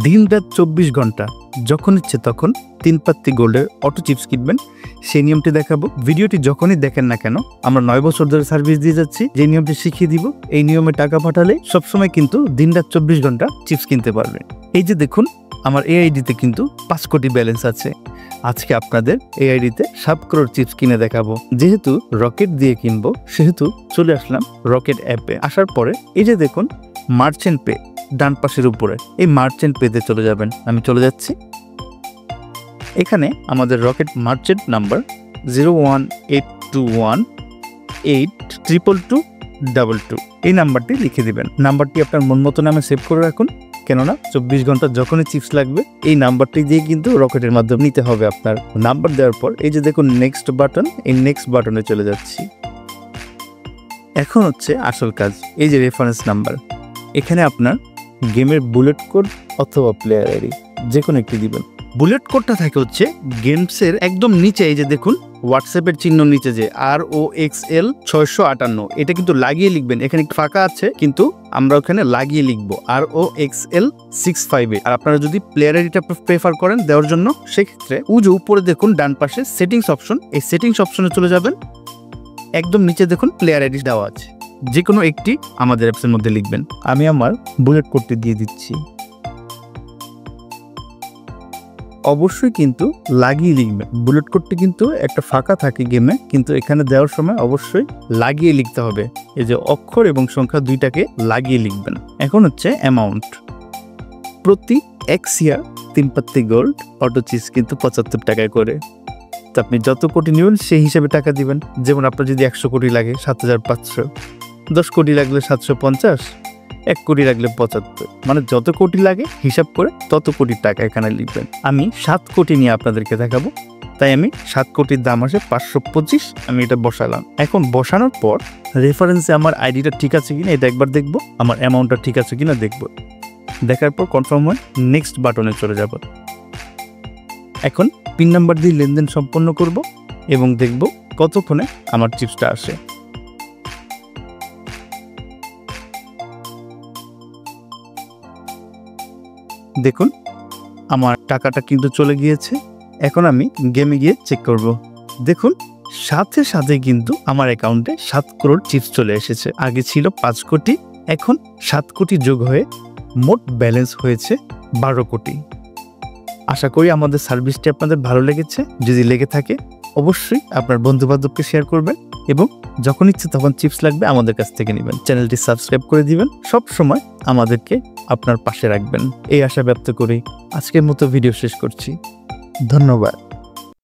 দিন রাত 24 ঘন্টা যখন ইচ্ছে তখন 3 পাত্তি গোল্ডের অটো চিপস কিনবেন, সেই নিয়মটি দেখাবো। ভিডিওটি যখনই দেখেন না কেন, আমরা 9 বছর ধরে সার্ভিস দিয়ে যাচ্ছি। যে নিয়মটি শিখিয়ে দিব, এই নিয়মে টাকা পাঠালে সবসময় কিন্তু দিন রাত 24 ঘন্টা চিপস কিনতে পারবেন। এই যে দেখুন, আমার এই আইডিতে কিন্তু 5 কোটি ব্যালেন্স আছে। আজকে আপনাদের এই আইডিতে 7 করোড় চিপস কিনে দেখাবো। যেহেতু রকেট দিয়ে কিনবো, সেহেতু চলে আসলাম রকেট অ্যাপে। আসার পরে এই যে দেখুন মার্চেন্ট পে ডান পাশের উপরে, এই মার্চেন্ট পেতে চলে যাবেন। আমি চলে যাচ্ছি। এখানে আমাদের রকেট মার্চেন্ট নাম্বার 01821822222 এই নাম্বারটি লিখে দিবেন। নাম্বারটি আপনার মন মতো নামে সেভ করে রাখুন, কেননা 24 ঘন্টা যখনই চিপস লাগবে এই নাম্বারটি দিয়ে কিন্তু রকেটের মাধ্যমে নিতে হবে। আপনার নাম্বার দেওয়ার পর এই যে দেখুন নেক্সট বাটন, এই নেক্সট বাটনে চলে যাচ্ছি। এখন হচ্ছে আসল কাজ। এই যে রেফারেন্স নাম্বার, এখানে আপনার গেমের বুলেট কোড অথবা প্লেয়ার আইডি যে কোনো একটি দিবেন। বুলেট কোডটা থাকে হচ্ছে গেমসের একদম নিচে, এই যে দেখুন হোয়াটসঅ্যাপের চিহ্ন নিচে যে ROXL 658, এটা কিন্তু লাগিয়ে লিখবেন। এখানে একটু ফাঁকা আছে, কিন্তু আমরা ওখানে লাগিয়ে লিখবো ROXL 658। আর আপনারা যদি প্লেয়ার আইডিটা প্রেফার করেন দেওয়ার জন্য, সেক্ষেত্রে যে উপরে দেখুন ডান পাশে সেটিংস অপশন, এই সেটিংস অপশনে চলে যাবেন। একদম নিচে দেখুন প্লেয়ার আইডি দেওয়া আছে, যে কোনো একটি আমাদের অ্যাপসের মধ্যে লিখবেন। আমি আমার বুলেট কোডটি দিয়ে দিচ্ছি। অবশ্যই কিন্তু লাগিয়ে লিখবেন। বুলেট কোডটি কিন্তু একটা ফাঁকা থাকে গেমে, কিন্তু এখানে দেওয়ার সময় অবশ্যই লাগিয়ে লিখতে হবে। এই যে অক্ষর এবং সংখ্যা দুইটাকে লাগিয়ে লিখবেন। এখন হচ্ছে অ্যামাউন্ট। প্রতি 1 ইয়ার 3 পাত্তি গোল্ড অটো চিপস কিন্তু 75 টাকায় করে। তো আপনি যত কোটি নেবেন সেই হিসাবে টাকা দিবেন। যেমন আপনার যদি 100 কোটি লাগে 7500, 10 কোটি লাগলে 750, 1 কোটি লাগলে 75, মানে যত কোটি লাগে হিসাব করে তত কোটি টাকা এখানে লিখবেন। আমি 7 কোটি নিয়ে আপনাদেরকে দেখাবো, তাই আমি 7 কোটির দাম আসে 525, আমি এটা বসালাম। এখন বসানোর পর রেফারেন্সে আমার আইডিটা ঠিক আছে কিনা এটা একবার দেখবো, আমার অ্যামাউন্টটা ঠিক আছে কিনা দেখবো। দেখার পর কনফার্ম হয়ে নেক্সট বাটনে চলে যাব। এখন পিন নাম্বার দিয়ে লেনদেন সম্পন্ন করব এবং দেখব কতক্ষণে আমার চিপসটা আসে। দেখুন আমার টাকাটা কিন্তু চলে গিয়েছে। এখন আমি গেমে গিয়ে চেক করব। দেখুন সাথে সাথে কিন্তু আমার অ্যাকাউন্টে 7 করোড় চিপস চলে এসেছে। আগে ছিল 5 কোটি, এখন 7 কোটি যোগ হয়ে মোট ব্যালেন্স হয়েছে 12 কোটি। আশা করি আমাদের সার্ভিসটি আপনাদের ভালো লেগেছে। যদি লেগে থাকে অবশ্যই আপনার বন্ধুবান্ধবকে শেয়ার করবেন এবং যখন ইচ্ছে তখন চিপস লাগবে আমাদের কাছ থেকে নেবেন। চ্যানেলটি সাবস্ক্রাইব করে দিবেন। সব সময় আমাদেরকে আপনার পাশে রাখবেন, এই আশা ব্যক্ত করি আজকের মতো ভিডিও শেষ করছি। ধন্যবাদ।